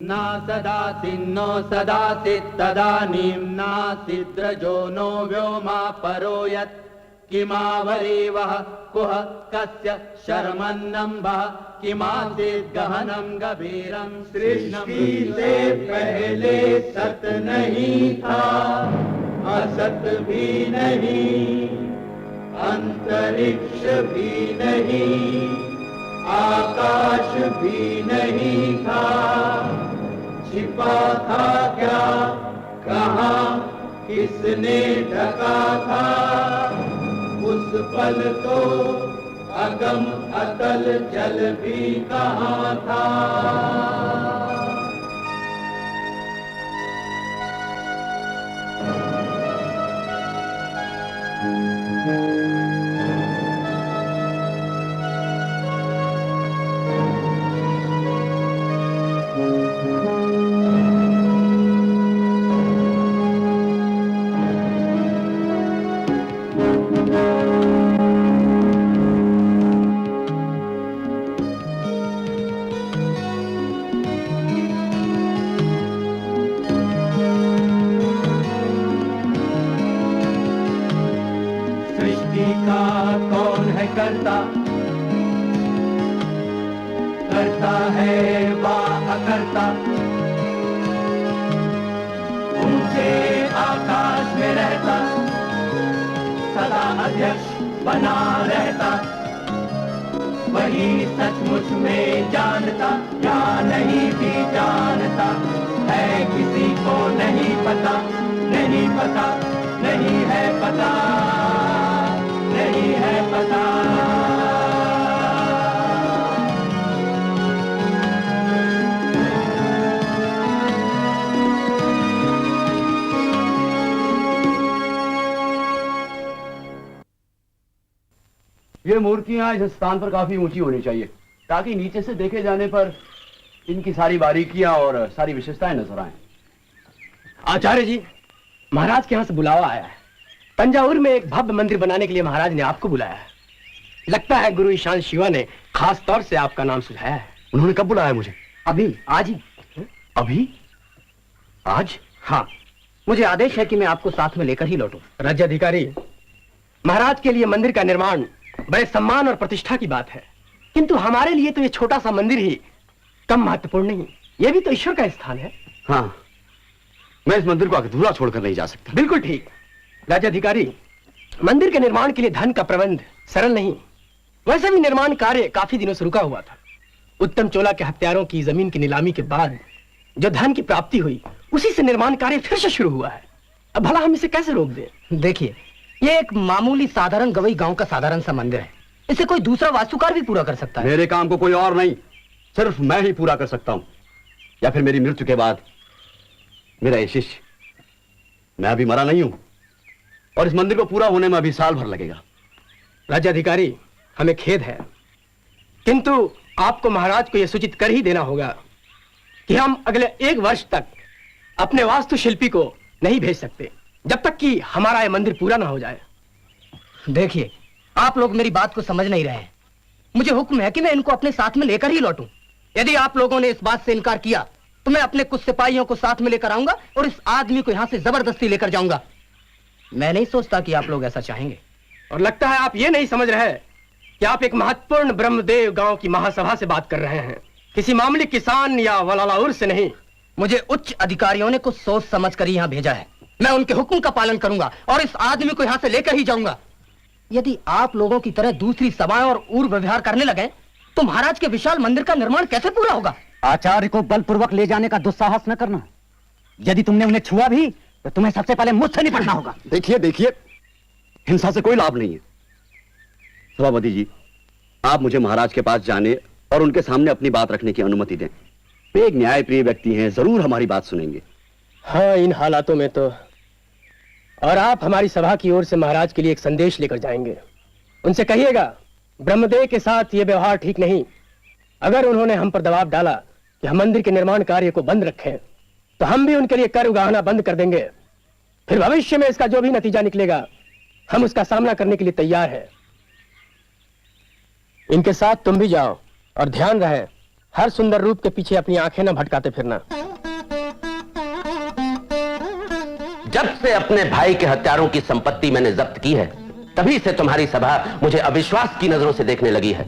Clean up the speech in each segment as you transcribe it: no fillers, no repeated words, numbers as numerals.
ना सदासिन्नो सदासित् तदानीं नासिद्रजो नो व्योमा परो यत् किमावरीवः कुह कस्य शर्मन्नम्भः किमासीत् गहनं गभीरं। सृष्टि से पहले सत नहीं था, असत भी नहीं, अंतरिक्ष भी नहीं, आकाश भी नहीं था। छिपा था क्या, कहाँ, किसने ढका था? उस पल तो अगम अतल जल भी कहाँ था। करता है वाह करता, ऊंचे आकाश में रहता, सदा अध्यक्ष बना रहता। वही सचमुच में जानता या नहीं भी जानता है, किसी को नहीं पता, नहीं पता, नहीं है पता, नहीं है पता। ये मूर्तियां इस स्थान पर काफी ऊंची होनी चाहिए, ताकि नीचे से देखे जाने पर इनकी सारी बारीकियां और सारी विशेषताएं नजर आएं। आचार्य जी, महाराज के यहाँ से बुलावा आया है। तंजावुर में एक भव्य मंदिर बनाने के लिए महाराज ने आपको बुलाया है। लगता है गुरु ईशान शिवा ने खास तौर से आपका नाम सुझाया है। उन्होंने कब बुलाया मुझे? अभी, आज ही। अभी? आज? हाँ, मुझे आदेश है कि मैं आपको साथ में लेकर ही लौटूं। राज्याधिकारी, महाराज के लिए मंदिर का निर्माण बड़े सम्मान और प्रतिष्ठा की बात है, किंतु हमारे लिए तो ये छोटा सा मंदिर ही कम महत्वपूर्ण नहीं, ये भी तो ईश्वर का स्थान है। हाँ, मैं इस मंदिर को अधूरा छोड़कर नहीं जा सकता। बिल्कुल ठीक। राज्याधिकारी, मंदिर के निर्माण के लिए धन का प्रबंध सरल नहीं। वैसे भी निर्माण कार्य काफी दिनों से रुका हुआ था। उत्तम चोला के हत्यारों की जमीन की नीलामी के बाद जो धन की प्राप्ति हुई, उसी से निर्माण कार्य फिर से शुरू हुआ है। अब भला हम इसे कैसे रोक दें? देखिए, ये एक मामूली साधारण गवई गांव का साधारण सा मंदिर है। इसे कोई दूसरा वास्तुकार भी पूरा कर सकता है। मेरे काम को कोई और नहीं, सिर्फ मैं ही पूरा कर सकता हूं, या फिर मेरी मृत्यु के बाद मेरा ये शिष्य। मैं अभी मरा नहीं हूं और इस मंदिर को पूरा होने में अभी साल भर लगेगा। राज्याधिकारी, हमें खेद है, किंतु आपको महाराज को यह सूचित कर ही देना होगा कि हम अगले 1 वर्ष तक अपने वास्तुशिल्पी को नहीं भेज सकते, जब तक कि हमारा यह मंदिर पूरा ना हो जाए। देखिए, आप लोग मेरी बात को समझ नहीं रहे हैं। मुझे हुक्म है कि मैं इनको अपने साथ में लेकर ही लौटूं। यदि आप लोगों ने इस बात से इनकार किया तो मैं अपने कुछ सिपाहियों को साथ में लेकर आऊंगा और इस आदमी को यहां से जबरदस्ती लेकर जाऊंगा। मैं नहीं सोचता कि आप लोग ऐसा चाहेंगे। और लगता है आप ये नहीं समझ रहे कि आप एक महत्वपूर्ण ब्रह्मदेव गांव की महासभा से बात कर रहे हैं, किसी मामूली किसान या वलालाउर से नहीं। मुझे उच्च अधिकारियों ने कुछ सोच समझ कर यहां भेजा है। मैं उनके हुक्म का पालन करूंगा और इस आदमी को यहां से लेकर ही जाऊंगा। यदि आप लोगों की तरह दूसरी सभाएं और उर व्यवहार करने लगे तो महाराज के विशाल मंदिर का निर्माण कैसे पूरा होगा? आचार्य को बलपूर्वक ले जाने का दुस्साहस न करना। यदि तुमने उन्हें छुआ भी तो तुम्हें सबसे पहले मुझसे निपटना होगा। देखिए देखिए, हिंसा से कोई लाभ नहीं है। सभापति जी, आप मुझे महाराज के पास जाने और उनके सामने अपनी बात रखने की अनुमति दें। वे एक न्यायप्रिय व्यक्ति हैं, जरूर हमारी बात सुनेंगे। हाँ, इन हालातों में तो। और आप हमारी सभा की ओर से महाराज के लिए एक संदेश लेकर जाएंगे। उनसे कहिएगा, ब्रह्मदेव के साथ ये व्यवहार ठीक नहीं। अगर उन्होंने हम पर दबाव डाला कि हम मंदिर के निर्माण कार्य को बंद रखें, तो हम भी उनके लिए कर उगाहना बंद कर देंगे। फिर भविष्य में इसका जो भी नतीजा निकलेगा, हम उसका सामना करने के लिए तैयार हैं। इनके साथ तुम भी जाओ और ध्यान रहे, हर सुंदर रूप के पीछे अपनी आंखें न भटकाते फिरना। जब से अपने भाई के हत्यारों की संपत्ति मैंने जब्त की है, तभी से तुम्हारी सभा मुझे अविश्वास की नजरों से देखने लगी है।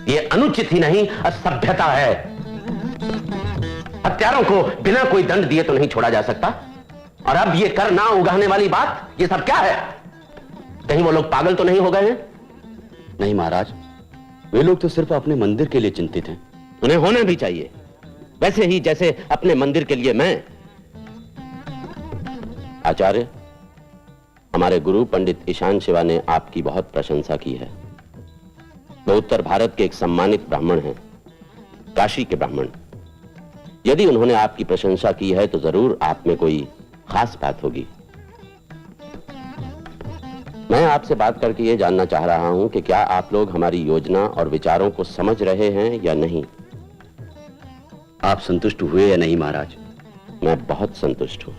ये अनुचित ही नहीं, असभ्यता है। हत्यारों को बिना कोई दंड दिए तो नहीं छोड़ा जा सकता, और अब ये कर ना उगाने वाली बात, ये सब क्या है? कहीं वो लोग पागल तो नहीं हो गए हैं? नहीं महाराज, वे लोग तो सिर्फ अपने मंदिर के लिए चिंतित हैं। उन्हें होना भी चाहिए, वैसे ही जैसे अपने मंदिर के लिए मैं। आचार्य, हमारे गुरु पंडित ईशान शिवा ने आपकी बहुत प्रशंसा की है। वो उत्तर भारत के एक सम्मानित ब्राह्मण हैं, काशी के ब्राह्मण। यदि उन्होंने आपकी प्रशंसा की है तो जरूर आप में कोई खास बात होगी। मैं आपसे बात करके यह जानना चाह रहा हूं कि क्या आप लोग हमारी योजना और विचारों को समझ रहे हैं या नहीं? आप संतुष्ट हुए या नहीं महाराज? मैं बहुत संतुष्ट हूं।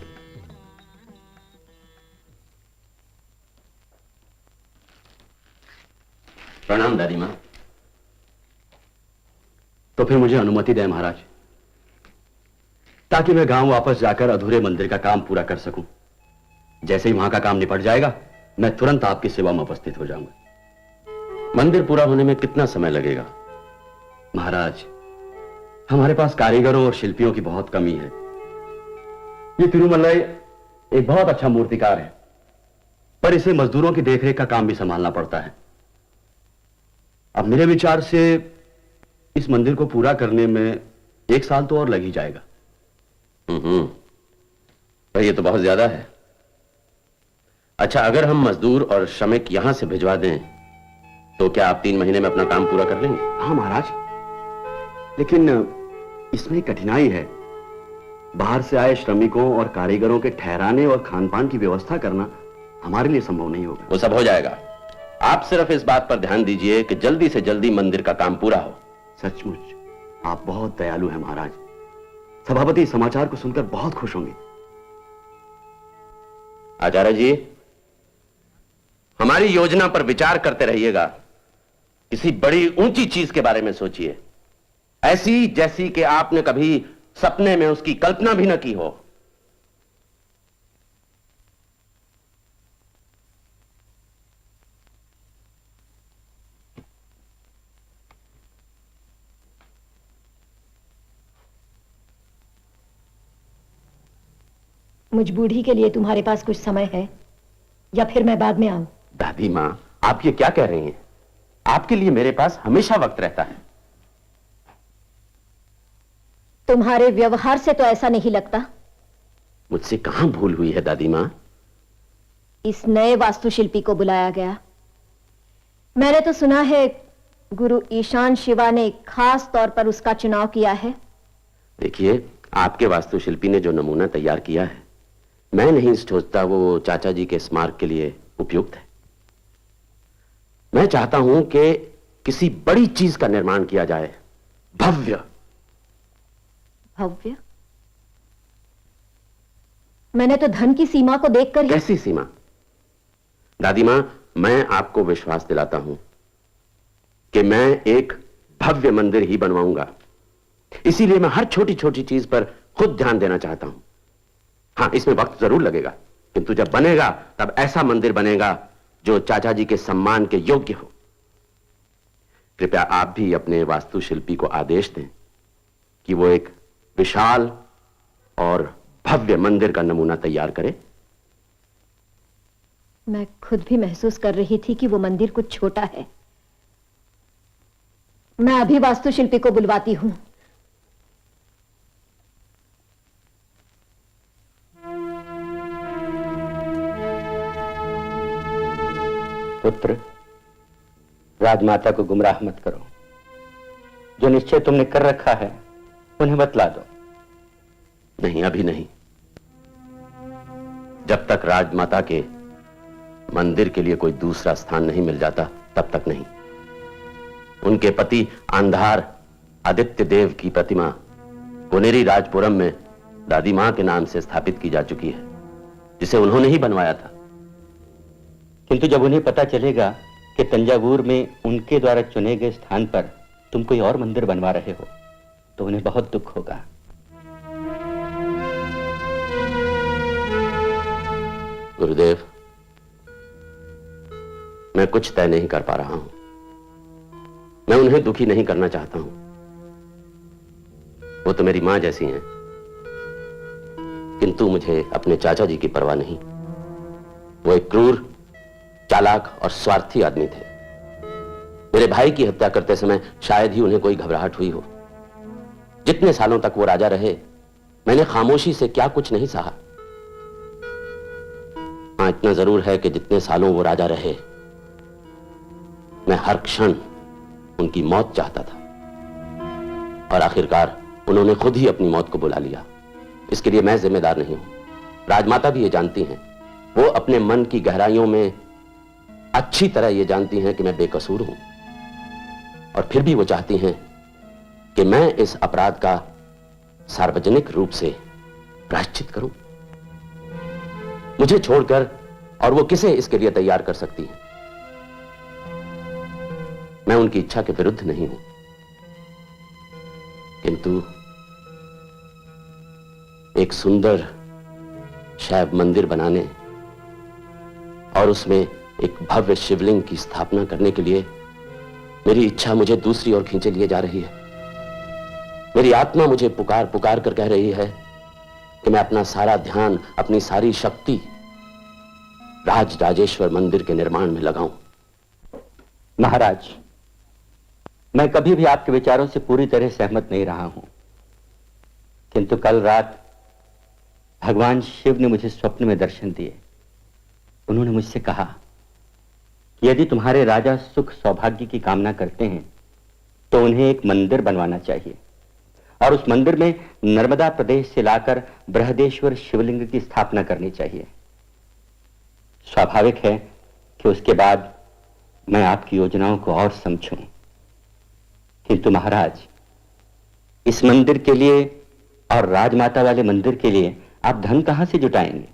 प्रणाम दादी मां। तो फिर मुझे अनुमति दें महाराज, ताकि मैं गांव वापस जाकर अधूरे मंदिर का काम पूरा कर सकूं। जैसे ही वहां का काम निपट जाएगा, मैं तुरंत आपकी सेवा में उपस्थित हो जाऊंगा। मंदिर पूरा होने में कितना समय लगेगा? महाराज, हमारे पास कारीगरों और शिल्पियों की बहुत कमी है। ये तिरुमलई एक बहुत अच्छा मूर्तिकार है, पर इसे मजदूरों की देखरेख का काम भी संभालना पड़ता है। अब मेरे विचार से इस मंदिर को पूरा करने में 1 साल तो और लग ही जाएगा। पर ये तो बहुत ज्यादा है। अच्छा, अगर हम मजदूर और श्रमिक यहां से भिजवा दें तो क्या आप 3 महीने में अपना काम पूरा कर लेंगे? हाँ महाराज, लेकिन इसमें कठिनाई है। बाहर से आए श्रमिकों और कारीगरों के ठहराने और खानपान की व्यवस्था करना हमारे लिए संभव नहीं होगा। वो सब हो जाएगा। आप सिर्फ इस बात पर ध्यान दीजिए कि जल्दी से जल्दी मंदिर का काम पूरा हो। सचमुच आप बहुत दयालु हैं महाराज। सभापति समाचार को सुनकर बहुत खुश होंगे। आचार्य जी, हमारी योजना पर विचार करते रहिएगा। किसी बड़ी ऊंची चीज के बारे में सोचिए, ऐसी जैसी कि आपने कभी सपने में उसकी कल्पना भी न की हो। मुझ बूढ़ी के लिए तुम्हारे पास कुछ समय है, या फिर मैं बाद में आऊं? दादी मां, आप ये क्या कह रही हैं? आपके लिए मेरे पास हमेशा वक्त रहता है। तुम्हारे व्यवहार से तो ऐसा नहीं लगता। मुझसे कहां भूल हुई है दादी मां? इस नए वास्तुशिल्पी को बुलाया गया। मैंने तो सुना है गुरु ईशान शिवा ने खास तौर पर उसका चुनाव किया है। देखिए, आपके वास्तुशिल्पी ने जो नमूना तैयार किया है, मैं नहीं सोचता वो चाचा जी के स्मारक के लिए उपयुक्त है। मैं चाहता हूं कि किसी बड़ी चीज का निर्माण किया जाए, भव्य। भव्य? मैंने तो धन की सीमा को देखकर ही... कैसी सीमा? दादी मां, मैं आपको विश्वास दिलाता हूं कि मैं एक भव्य मंदिर ही बनवाऊंगा। इसीलिए मैं हर छोटी छोटी चीज पर खुद ध्यान देना चाहता हूं। हां, इसमें वक्त जरूर लगेगा, किंतु जब बनेगा तब ऐसा मंदिर बनेगा जो चाचा जी के सम्मान के योग्य हो। कृपया आप भी अपने वास्तुशिल्पी को आदेश दें कि वो एक विशाल और भव्य मंदिर का नमूना तैयार करे। मैं खुद भी महसूस कर रही थी कि वो मंदिर कुछ छोटा है। मैं अभी वास्तुशिल्पी को बुलवाती हूं। पुत्र, राजमाता को गुमराह मत करो। जो निश्चय तुमने कर रखा है उन्हें बतला दो। नहीं, अभी नहीं। जब तक राजमाता के मंदिर के लिए कोई दूसरा स्थान नहीं मिल जाता, तब तक नहीं। उनके पति आंधार आदित्य देव की प्रतिमा पुनेरी राजपुरम में दादी मां के नाम से स्थापित की जा चुकी है, जिसे उन्होंने ही बनवाया था। किंतु जब उन्हें पता चलेगा कि तंजावुर में उनके द्वारा चुने गए स्थान पर तुम कोई और मंदिर बनवा रहे हो, तो उन्हें बहुत दुख होगा। गुरुदेव, मैं कुछ तय नहीं कर पा रहा हूं। मैं उन्हें दुखी नहीं करना चाहता हूं। वो तो मेरी मां जैसी हैं, किंतु मुझे अपने चाचा जी की परवाह नहीं। वो एक क्रूर, चालाक और स्वार्थी आदमी थे। मेरे भाई की हत्या करते समय शायद ही उन्हें कोई घबराहट हुई हो। जितने सालों तक वो राजा रहे, मैंने खामोशी से क्या कुछ नहीं सहा। हां, इतना जरूर है कि जितने सालों वो राजा रहे, मैं हर क्षण उनकी मौत चाहता था, और आखिरकार उन्होंने खुद ही अपनी मौत को बुला लिया। इसके लिए मैं जिम्मेदार नहीं हूं। राजमाता भी ये जानती हैं। वो अपने मन की गहराइयों में अच्छी तरह ये जानती हैं कि मैं बेकसूर हूं, और फिर भी वो चाहती हैं कि मैं इस अपराध का सार्वजनिक रूप से प्रायश्चित करूं। मुझे छोड़कर और वो किसे इसके लिए तैयार कर सकती हैं? मैं उनकी इच्छा के विरुद्ध नहीं हूं, किंतु एक सुंदर शैव मंदिर बनाने और उसमें एक भव्य शिवलिंग की स्थापना करने के लिए मेरी इच्छा मुझे दूसरी ओर खींचे लिए जा रही है। मेरी आत्मा मुझे पुकार पुकार कर कह रही है कि मैं अपना सारा ध्यान, अपनी सारी शक्ति राज राजेश्वर मंदिर के निर्माण में लगाऊं। महाराज, मैं कभी भी आपके विचारों से पूरी तरह सहमत नहीं रहा हूं, किंतु कल रात भगवान शिव ने मुझे स्वप्न में दर्शन दिए। उन्होंने मुझसे कहा कि यदि तुम्हारे राजा सुख सौभाग्य की कामना करते हैं तो उन्हें एक मंदिर बनवाना चाहिए, और उस मंदिर में नर्मदा प्रदेश से लाकर बृहदेश्वर शिवलिंग की स्थापना करनी चाहिए। स्वाभाविक है कि उसके बाद मैं आपकी योजनाओं को और समझूं, किंतु महाराज, इस मंदिर के लिए और राजमाता वाले मंदिर के लिए आप धन कहां से जुटाएंगे?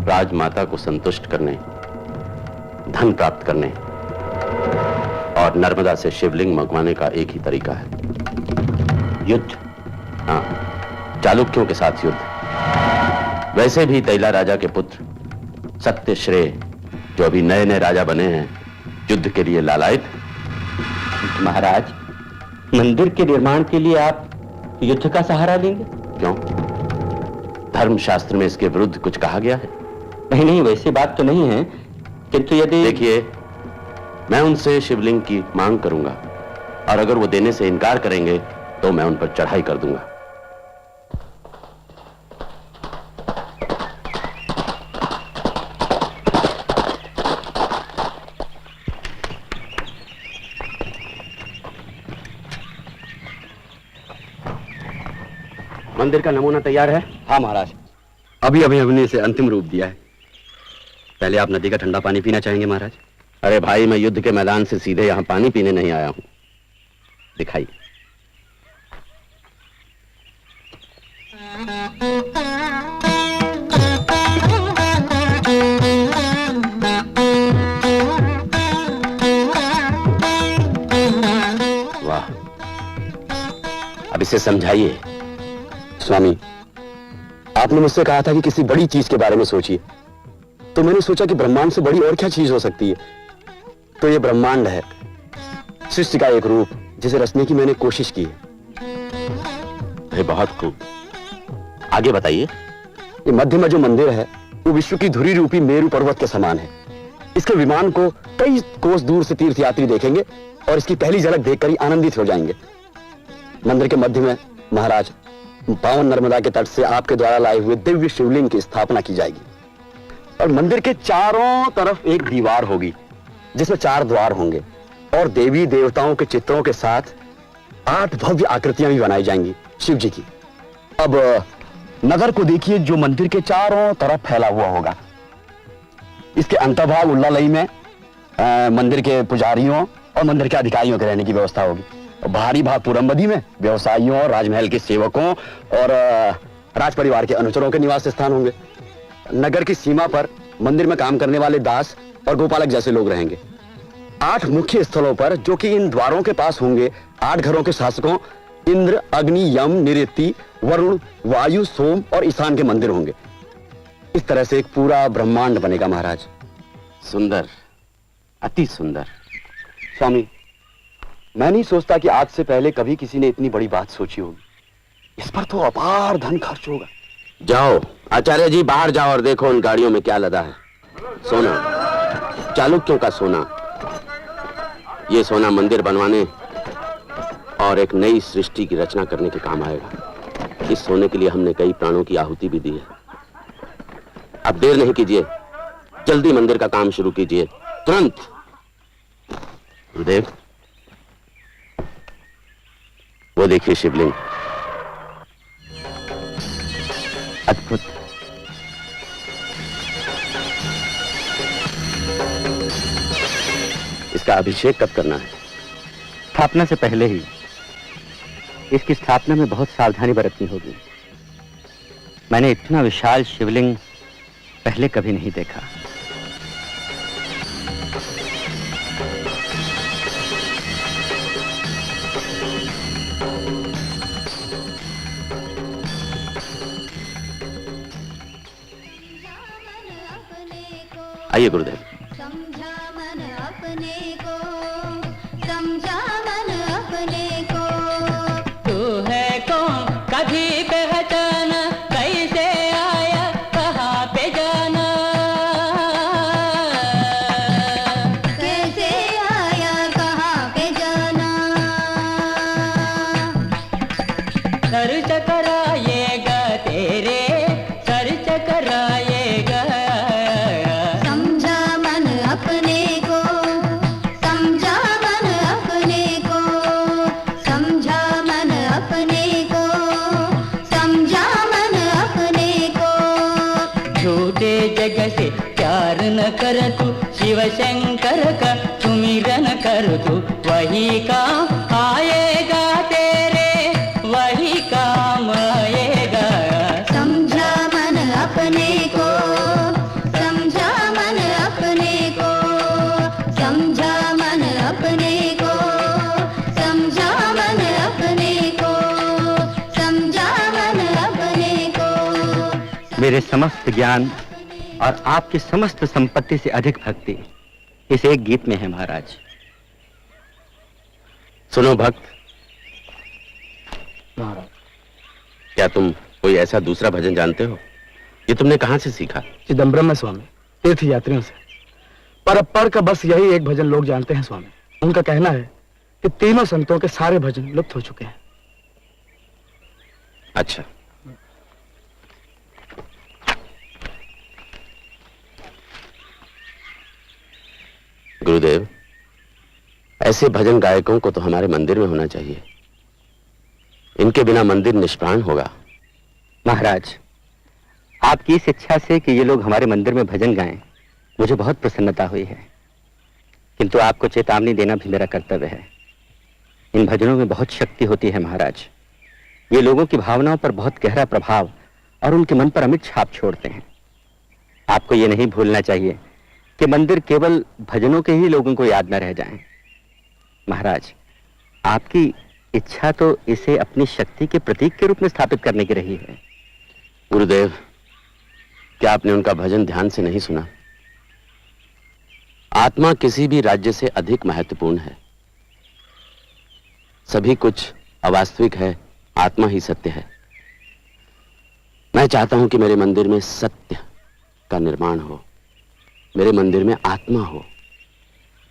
राजमाता को संतुष्ट करने, धन प्राप्त करने और नर्मदा से शिवलिंग मंगवाने का एक ही तरीका है, युद्ध। हाँ, चालुक्यों के साथ युद्ध। वैसे भी तैला राजा के पुत्र सत्य श्रेय, जो अभी नए नए राजा बने हैं, युद्ध के लिए लालायित। महाराज, मंदिर के निर्माण के लिए आप युद्ध का सहारा लेंगे? क्यों? धर्मशास्त्र में इसके विरुद्ध कुछ कहा गया है? नहीं नहीं, वैसी बात तो नहीं है, किंतु यदि... देखिए, मैं उनसे शिवलिंग की मांग करूंगा, और अगर वो देने से इनकार करेंगे तो मैं उन पर चढ़ाई कर दूंगा। मंदिर का नमूना तैयार है? हाँ महाराज, अभी अभी हमने इसे अंतिम रूप दिया है। पहले आप नदी का ठंडा पानी पीना चाहेंगे महाराज? अरे भाई, मैं युद्ध के मैदान से सीधे यहां पानी पीने नहीं आया हूं। दिखाइए। वाह, अब इसे समझाइए। स्वामी, आपने मुझसे कहा था कि किसी बड़ी चीज के बारे में सोचिए, तो मैंने सोचा कि ब्रह्मांड से बड़ी और क्या चीज हो सकती है। तो ये ब्रह्मांड है, सृष्टि का एक रूप जिसे रचने की मैंने कोशिश की है। बहुत खूब, आगे बताइए। ये मध्य में जो मंदिर है वो विश्व की धुरी रूपी मेरू पर्वत के समान है। इसके विमान को कई कोस दूर से तीर्थयात्री देखेंगे और इसकी पहली झलक देखकर ही आनंदित हो जाएंगे। मंदिर के मध्य में महाराज पावन नर्मदा के तट से आपके द्वारा लाए हुए दिव्य शिवलिंग की स्थापना की जाएगी, और मंदिर के चारों तरफ एक दीवार होगी जिसमें 4 द्वार होंगे, और देवी देवताओं के चित्रों के साथ 8 भव्य आकृतियां भी बनाई जाएंगी शिव जी की। अब नगर को देखिए जो मंदिर के चारों तरफ फैला हुआ होगा। इसके अंतर्भाग उल्लालई में मंदिर के पुजारियों और मंदिर के अधिकारियों के रहने की व्यवस्था होगी, और बाहरी भाग पूरमबदी में व्यवसायियों और राजमहल के सेवकों और राज परिवार के अनुचरों के निवास स्थान होंगे। नगर की सीमा पर मंदिर में काम करने वाले दास और गोपालक जैसे लोग रहेंगे। 8 मुख्य स्थलों पर, जो कि इन द्वारों के पास होंगे, 8 घरों के शासकों इंद्र, अग्नि, यम, निऋति, वरुण, वायु, सोम और ईशान के मंदिर होंगे। इस तरह से एक पूरा ब्रह्मांड बनेगा महाराज। सुंदर, अति सुंदर। स्वामी, मैं नहीं सोचता कि आज से पहले कभी किसी ने इतनी बड़ी बात सोची होगी। इस पर तो अपार धन खर्च होगा। जाओ आचार्य जी, बाहर जाओ और देखो उन गाड़ियों में क्या लदा है। सोना, चालुक्यों का सोना। ये सोना मंदिर बनवाने और एक नई सृष्टि की रचना करने के काम आएगा। इस सोने के लिए हमने कई प्राणों की आहुति भी दी है। अब देर नहीं कीजिए, जल्दी मंदिर का काम शुरू कीजिए, तुरंत। गुरुदेव, वो देखिए शिवलिंग, अद्भुत। इसका अभिषेक कब करना है? स्थापना से पहले ही। इसकी स्थापना में बहुत सावधानी बरतनी होगी। मैंने इतना विशाल शिवलिंग पहले कभी नहीं देखा। आइए गुरुदेव। समझा मन अपने को, समझा मन अपने को। तू है कौन कभी पहचाना, कैसे आया कहाँ पे जाना। कैसे आया कहाँ पे जाना। सर चकराएगा तेरे, सर चकराएगा। समझा मन अपने को, समझा मन अपने को, समझा मन अपने को, समझा मन अपने को। झूठे जग से प्यार न कर तू, शिव शंकर का सुमिरन कर तू। वही काम आएगा तेरे, वही काम आएगा। समझा मन अपने को, समझा मन अपने को, समझा मन अपने को, समझा मन अपने को, समझा मन अपने को। मेरे समस्त ज्ञान और आपकी समस्त संपत्ति से अधिक भक्ति इस एक गीत में है महाराज। सुनो भक्त, महाराज, क्या तुम कोई ऐसा दूसरा भजन जानते हो? ये तुमने कहां से सीखा? चिदम्बरम में स्वामी, तीर्थ यात्रियों से। पर अब पढ़ का बस यही एक भजन लोग जानते हैं स्वामी। उनका कहना है कि तीनों संतों के सारे भजन लुप्त हो चुके हैं। अच्छा, गुरुदेव, ऐसे भजन गायकों को तो हमारे मंदिर में होना चाहिए। इनके बिना मंदिर निष्प्राण होगा। महाराज, आपकी इस इच्छा से कि ये लोग हमारे मंदिर में भजन गाएं, मुझे बहुत प्रसन्नता हुई है। किंतु आपको चेतावनी देना भी मेरा कर्तव्य है। इन भजनों में बहुत शक्ति होती है महाराज। ये लोगों की भावनाओं पर बहुत गहरा प्रभाव और उनके मन पर अमिट छाप छोड़ते हैं। आपको ये नहीं भूलना चाहिए कि मंदिर केवल भजनों के ही लोगों को याद न रह जाएं। महाराज, आपकी इच्छा तो इसे अपनी शक्ति के प्रतीक के रूप में स्थापित करने की रही है। गुरुदेव, क्या आपने उनका भजन ध्यान से नहीं सुना? आत्मा किसी भी राज्य से अधिक महत्वपूर्ण है। सभी कुछ अवास्तविक है, आत्मा ही सत्य है। मैं चाहता हूं कि मेरे मंदिर में सत्य का निर्माण हो, मेरे मंदिर में आत्मा हो।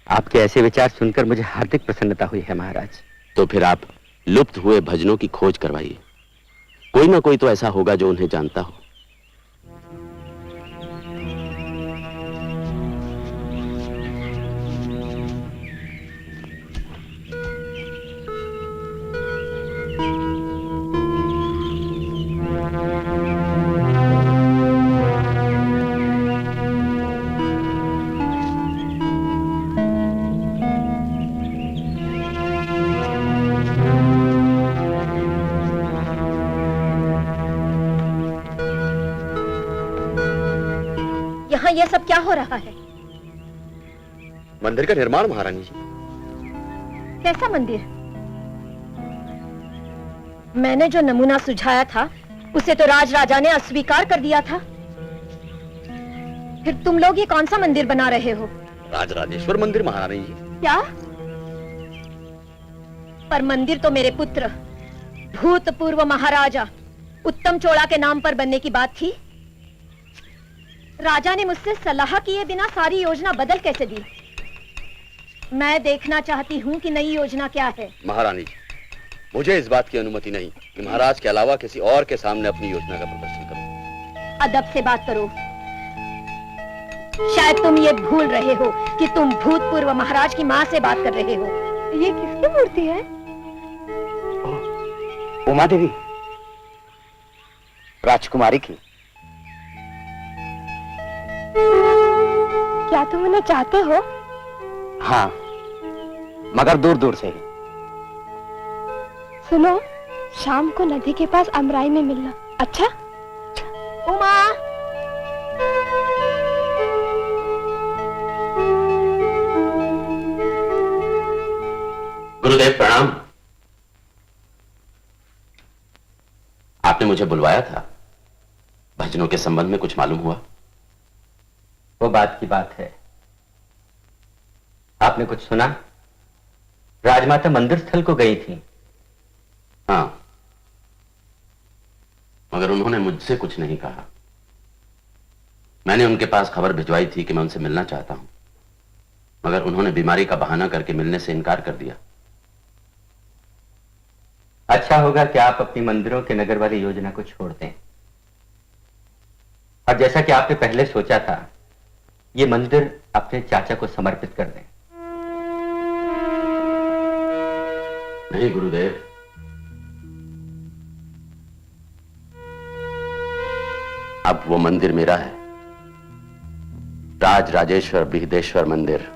आपके ऐसे विचार सुनकर मुझे हार्दिक प्रसन्नता हुई है महाराज। तो फिर आप लुप्त हुए भजनों की खोज करवाइए। कोई ना कोई तो ऐसा होगा जो उन्हें जानता हो। यहाँ ये सब क्या हो रहा है? मंदिर का निर्माण महारानी जी। कैसा मंदिर? मैंने जो नमूना सुझाया था उसे तो राजा ने अस्वीकार कर दिया था। फिर तुम लोग ये कौन सा मंदिर बना रहे हो? राजराजेश्वर मंदिर महारानी जी। क्या? पर मंदिर तो मेरे पुत्र भूतपूर्व महाराजा उत्तम चोला के नाम पर बनने की बात थी। राजा ने मुझसे सलाह किए बिना सारी योजना बदल कैसे दी? मैं देखना चाहती हूँ कि नई योजना क्या है। महारानी जी, मुझे इस बात की अनुमति नहीं कि महाराज के अलावा किसी और के सामने अपनी योजना का प्रदर्शन करूं। अदब से बात करो। शायद तुम ये भूल रहे हो कि तुम भूतपूर्व महाराज की माँ से बात कर रहे हो। ये किसकी मूर्ति है? उमा देवी, राजकुमारी की। क्या तुम उन्हें चाहते हो? हाँ, मगर दूर दूर से ही। सुनो, शाम को नदी के पास अमराई में मिलना। अच्छा? उमा! गुरुदेव प्रणाम। आपने मुझे बुलवाया था, भजनों के संबंध में कुछ मालूम हुआ? वो बात की बात है। आपने कुछ सुना? राजमाता मंदिर स्थल को गई थी। हाँ, मगर उन्होंने मुझसे कुछ नहीं कहा। मैंने उनके पास खबर भिजवाई थी कि मैं उनसे मिलना चाहता हूं, मगर उन्होंने बीमारी का बहाना करके मिलने से इनकार कर दिया। अच्छा होगा कि आप अपनी मंदिरों के नगर वाली योजना को छोड़ दें और जैसा कि आपने पहले सोचा था, ये मंदिर अपने चाचा को समर्पित कर दें। नहीं गुरुदेव, अब वो मंदिर मेरा है। राज राजेश्वर बृहदेश्वर मंदिर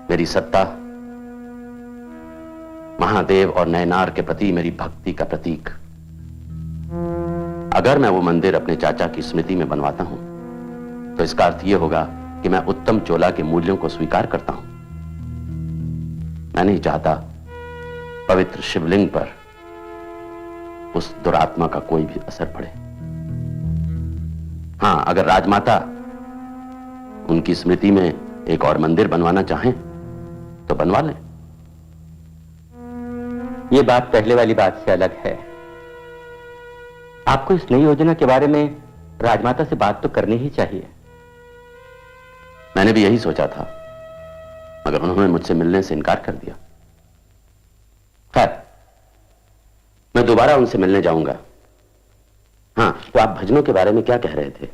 मेरी सत्ता, महादेव और नयनार के प्रति मेरी भक्ति का प्रतीक। अगर मैं वो मंदिर अपने चाचा की स्मृति में बनवाता हूं तो इसका अर्थ यह होगा कि मैं उत्तम चोला के मूल्यों को स्वीकार करता हूं। मैं नहीं चाहता पवित्र शिवलिंग पर उस दुरात्मा का कोई भी असर पड़े। हां, अगर राजमाता उनकी स्मृति में एक और मंदिर बनवाना चाहें तो बनवा लें। ये बात पहले वाली बात से अलग है। आपको इस नई योजना के बारे में राजमाता से बात तो करनी ही चाहिए। मैंने भी यही सोचा था, मगर उन्होंने मुझसे मिलने से इनकार कर दिया। खैर, मैं दोबारा उनसे मिलने जाऊंगा। हां, तो आप भजनों के बारे में क्या कह रहे थे?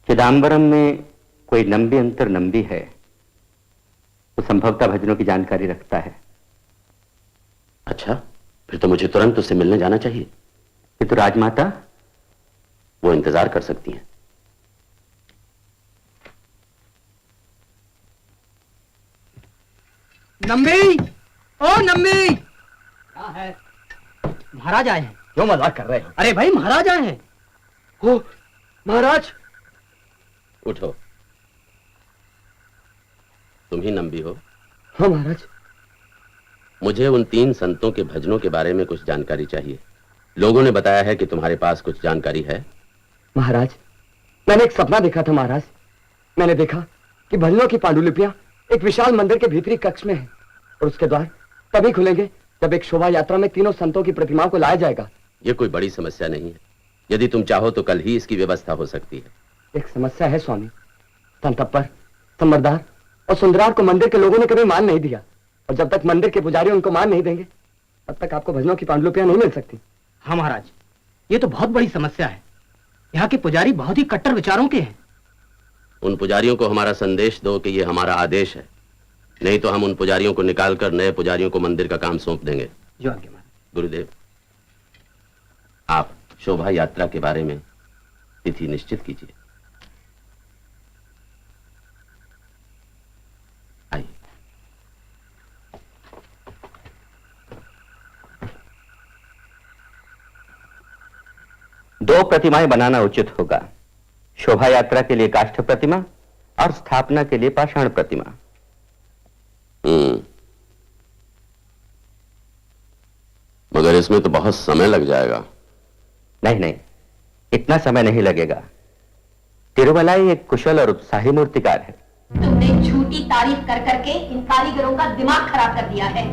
चिदम्बरम में कोई नंबी अंतर नंबी है, वो संभवतः भजनों की जानकारी रखता है। अच्छा, फिर तो मुझे तुरंत उससे मिलने जाना चाहिए। ये तो राजमाता, वो इंतजार कर सकती हैं। नंबी, ओ नंबी, क्या है? महाराज आए हैं। क्यों मजाक कर रहे हो? अरे भाई, महाराज आए हैं। ओ महाराज! उठो। तुम ही नंबी हो? हाँ महाराज। मुझे उन 3 संतों के भजनों के बारे में कुछ जानकारी चाहिए। लोगों ने बताया है कि तुम्हारे पास कुछ जानकारी है। महाराज, मैंने एक सपना देखा था महाराज। मैंने देखा कि भजनों की पांडुलिपियां एक विशाल मंदिर के भीतरी कक्ष में है और उसके द्वार तभी खुलेंगे जब एक शोभा यात्रा में तीनों संतों की प्रतिमाओं को लाया जाएगा। यह कोई बड़ी समस्या नहीं है। यदि तुम चाहो तो कल ही इसकी व्यवस्था हो सकती है। एक समस्या है स्वामी। संतप्पर, समरदार और सुंदरार को मंदिर के लोगों ने कभी मान नहीं दिया, और जब तक मंदिर के पुजारी उनको मान नहीं देंगे तब तक आपको भजनों की पांडुलिपियां नहीं मिल सकती। हाँ महाराज, ये तो बहुत बड़ी समस्या है। यहाँ के पुजारी बहुत ही कट्टर विचारों के हैं। उन पुजारियों को हमारा संदेश दो कि ये हमारा आदेश है, नहीं तो हम उन पुजारियों को निकालकर नए पुजारियों को मंदिर का काम सौंप देंगे। जो आज्ञा महाराज। गुरुदेव, आप शोभा यात्रा के बारे में तिथि निश्चित कीजिए। आइए। दो प्रतिमाएं बनाना उचित होगा। शोभा यात्रा के लिए काष्ठ प्रतिमा और स्थापना के लिए पाषाण प्रतिमा। मगर इसमें तो बहुत समय लग जाएगा। नहीं नहीं, इतना समय नहीं लगेगा। तिरुमलाई एक कुशल और उत्साही मूर्तिकार है। तुमने झूठी तारीफ कर करके इन कारीगरों का दिमाग खराब कर दिया है।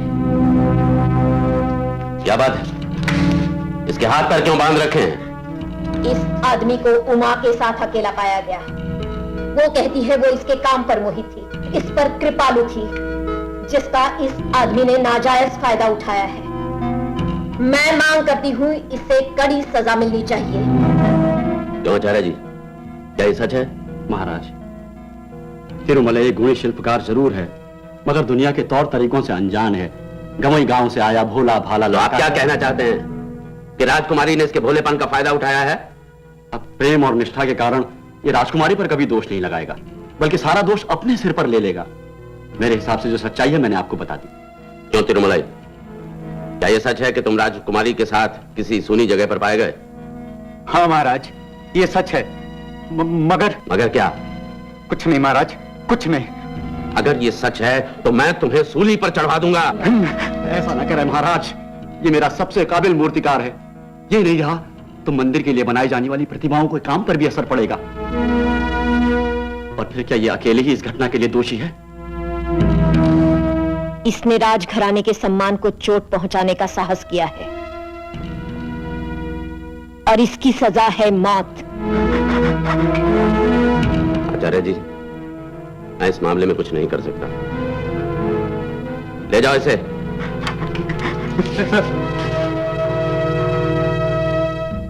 क्या बात है? इसके हाथ पैर क्यों बांध रखे हैं? इस आदमी को उमा के साथ अकेला पाया गया। वो कहती है वो इसके काम पर मोहित थी, इस पर कृपालु थी, जिसका इस आदमी ने नाजायज फायदा उठाया है। मैं मांग करती हूँ इसे कड़ी सजा मिलनी चाहिए। क्यों आचार्य जी, क्या ये सच है? महाराज, तिरुमलई गुणी शिल्पकार जरूर है, मगर दुनिया के तौर तरीकों से अनजान है। गवई गांव से आया भोला भाला तो आप क्या कहना चाहते हैं कि राजकुमारी ने इसके भोलेपन का फायदा उठाया है? अब प्रेम और निष्ठा के कारण ये राजकुमारी पर कभी दोष नहीं लगाएगा, बल्कि सारा दोष अपने सिर पर ले लेगा। मेरे हिसाब से जो सच्चाई है मैंने आपको बता दी। क्यों तिरुमलाई, क्या ये सच है कि तुम राजकुमारी के साथ किसी सूनी जगह पर पाए गए? हाँ महाराज, ये सच है। मगर क्या? कुछ नहीं महाराज, कुछ नहीं। अगर ये सच है तो मैं तुम्हें सूली पर चढ़वा दूंगा। ऐसा ना करें महाराज, ये मेरा सबसे काबिल मूर्तिकार है। ये नहीं रहा तो मंदिर के लिए बनाई जाने वाली प्रतिमाओं के काम पर भी असर पड़ेगा। और फिर क्या ये अकेले ही इस घटना के लिए दोषी है? इसने राजघराने के सम्मान को चोट पहुंचाने का साहस किया है और इसकी सजा है मौत। आचार्य जी, मैं इस मामले में कुछ नहीं कर सकता। ले जाओ इसे।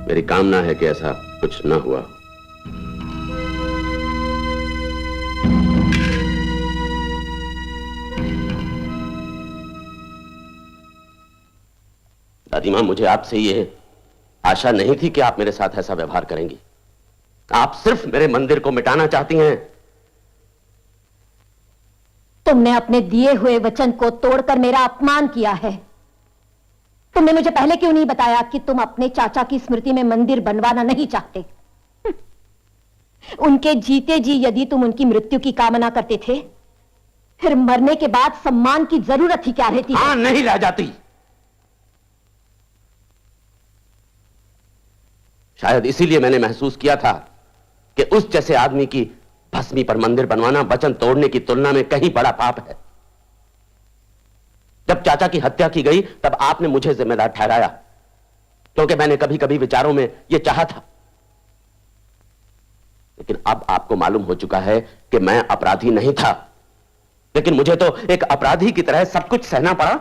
मेरी कामना है कि ऐसा कुछ न हुआ। दादी मां, मुझे आपसे ये आशा नहीं थी कि आप मेरे साथ ऐसा व्यवहार करेंगी। आप सिर्फ मेरे मंदिर को मिटाना चाहती हैं। तुमने अपने दिए हुए वचन को तोड़कर मेरा अपमान किया है। तुमने मुझे पहले क्यों नहीं बताया कि तुम अपने चाचा की स्मृति में मंदिर बनवाना नहीं चाहते? उनके जीते जी यदि तुम उनकी मृत्यु की कामना करते थे, फिर मरने के बाद सम्मान की जरूरत ही क्या रहती? हाँ, नहीं रह जाती। शायद इसीलिए मैंने महसूस किया था कि उस जैसे आदमी की भस्मी पर मंदिर बनवाना वचन तोड़ने की तुलना में कहीं बड़ा पाप है। जब चाचा की हत्या की गई तब आपने मुझे जिम्मेदार ठहराया, क्योंकि मैंने कभी कभी विचारों में यह चाहा था। लेकिन अब आपको मालूम हो चुका है कि मैं अपराधी नहीं था, लेकिन मुझे तो एक अपराधी की तरह सब कुछ सहना पड़ा।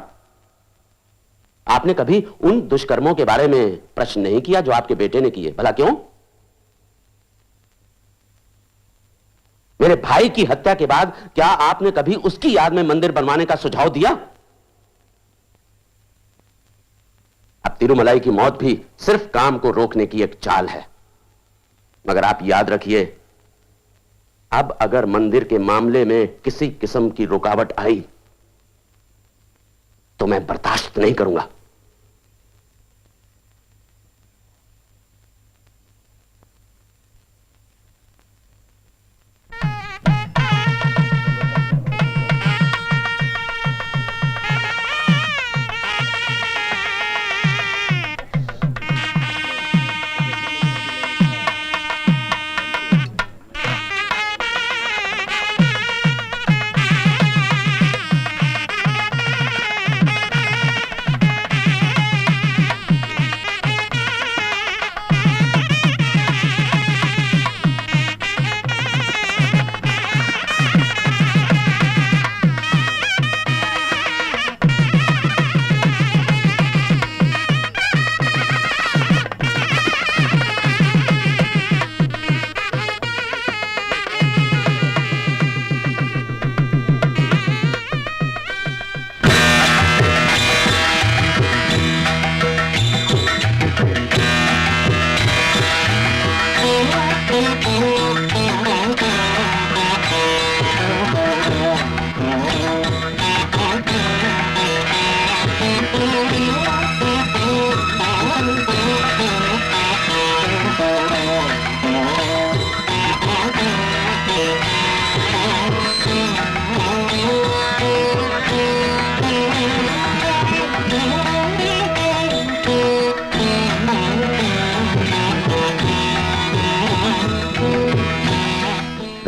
आपने कभी उन दुष्कर्मों के बारे में प्रश्न नहीं किया जो आपके बेटे ने किए? भला क्यों? मेरे भाई की हत्या के बाद क्या आपने कभी उसकी याद में मंदिर बनवाने का सुझाव दिया? अब तिरुमलाई की मौत भी सिर्फ काम को रोकने की एक चाल है। मगर आप याद रखिए, अब अगर मंदिर के मामले में किसी किस्म की रुकावट आई तो मैं बर्दाश्त नहीं करूंगा।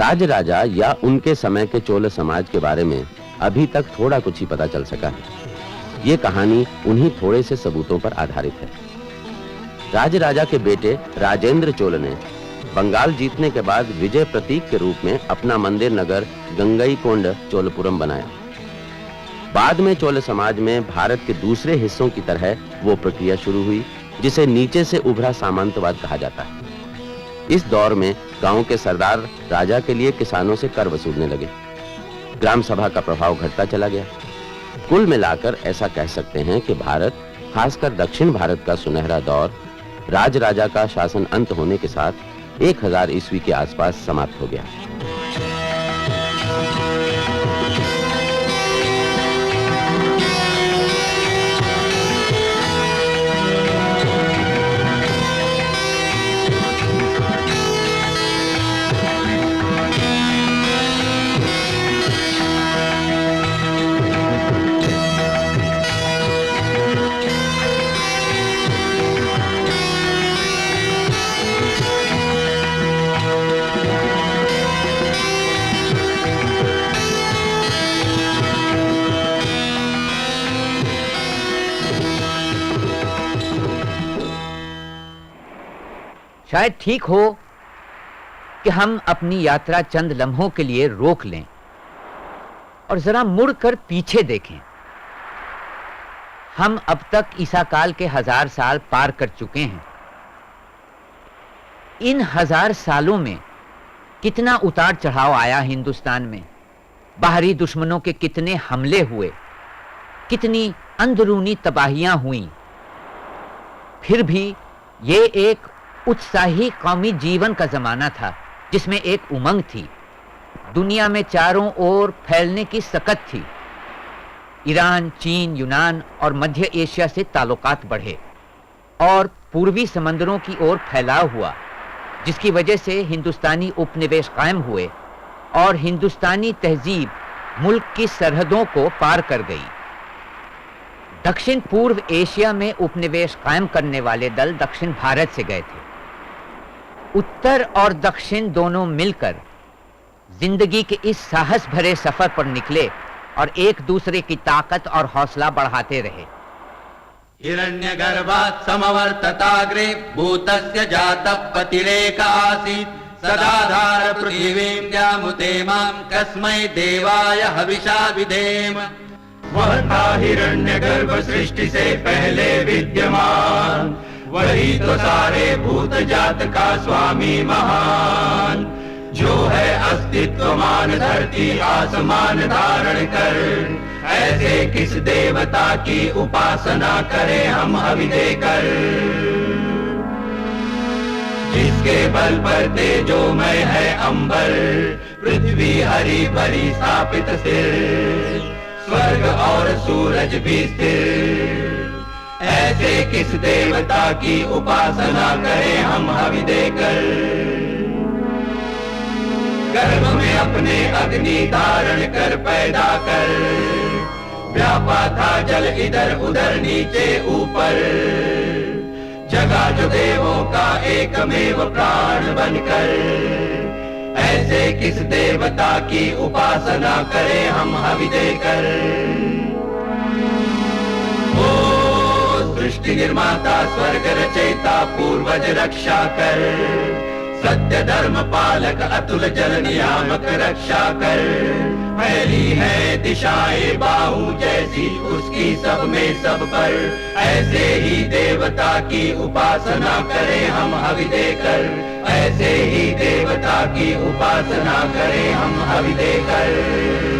राजराजा या उनके समय के चोल समाज के बारे में अभी तक थोड़ा कुछ ही पता चल सका है। ये कहानी उन्हीं थोड़े से सबूतों पर आधारित है। राजराजा के बेटे राजेंद्र चोल ने बंगाल जीतने के बाद विजय प्रतीक के रूप में अपना मंदिर नगर गंगईकोंड चोलपुरम बनाया। बाद में चोल समाज में भारत के दूसरे हिस्सों की तरह वो प्रक्रिया शुरू हुई जिसे नीचे से उभरा सामंतवाद कहा जाता है। इस दौर में गांव के सरदार राजा के लिए किसानों से कर वसूलने लगे। ग्राम सभा का प्रभाव घटता चला गया। कुल मिलाकर ऐसा कह सकते हैं कि भारत, खासकर दक्षिण भारत का सुनहरा दौर राजराजा का शासन अंत होने के साथ 1000 ईस्वी के आसपास समाप्त हो गया। शायद ठीक हो कि हम अपनी यात्रा चंद लम्हों के लिए रोक लें और जरा मुड़कर पीछे देखें। हम अब तक ईसा काल के 1000 साल पार कर चुके हैं। इन 1000 सालों में कितना उतार चढ़ाव आया हिंदुस्तान में, बाहरी दुश्मनों के कितने हमले हुए, कितनी अंदरूनी तबाहियां हुई। फिर भी ये एक उत्साही कौमी जीवन का जमाना था जिसमें एक उमंग थी। दुनिया में चारों ओर फैलने की सकत थी। ईरान, चीन, यूनान और मध्य एशिया से ताल्लुकात बढ़े और पूर्वी समंदरों की ओर फैलाव हुआ, जिसकी वजह से हिंदुस्तानी उपनिवेश कायम हुए और हिंदुस्तानी तहजीब मुल्क की सरहदों को पार कर गई। दक्षिण पूर्व एशिया में उपनिवेश कायम करने वाले दल दक्षिण भारत से गए थे। उत्तर और दक्षिण दोनों मिलकर जिंदगी के इस साहस भरे सफर पर निकले और एक दूसरे की ताकत और हौसला बढ़ाते रहे। हिरण्यगर्भात् समवर्तताग्रे भूतस्य जातः पतिरेक आसीत् सदाधार पृथिवीं द्यामुते मां कस्मै देवाय हविषा विधेम। वह था हिरण्यगर्भ सृष्टि से पहले विद्यमान, वही तो सारे भूत जात का स्वामी महान, जो है अस्तित्वमान धरती आसमान धारण कर। ऐसे किस देवता की उपासना करें हम हवि देकर, जिसके बल पर तेजोमय है अंबर, पृथ्वी हरी भरी स्थापित स्थिर, स्वर्ग और सूरज भी स्थिर। ऐसे किस देवता की उपासना करें हम हवि देकर। गर्भ में अपने अग्नि धारण कर पैदा कर, व्यापा था जल इधर उधर नीचे ऊपर, जगा जो देवों का एकमेव प्राण बनकर। ऐसे किस देवता की उपासना करें हम हवि देकर। सृष्टि निर्माता स्वर्ग रचयिता पूर्वज रक्षा कर, सत्य धर्म पालक अतुल जल नियामक रक्षा कर। फैली है दिशाएं बाहु जैसी उसकी सब में सब पर, ऐसे ही देवता की उपासना करें हम हवि देकर। ऐसे ही देवता की उपासना करें हम हवि देकर।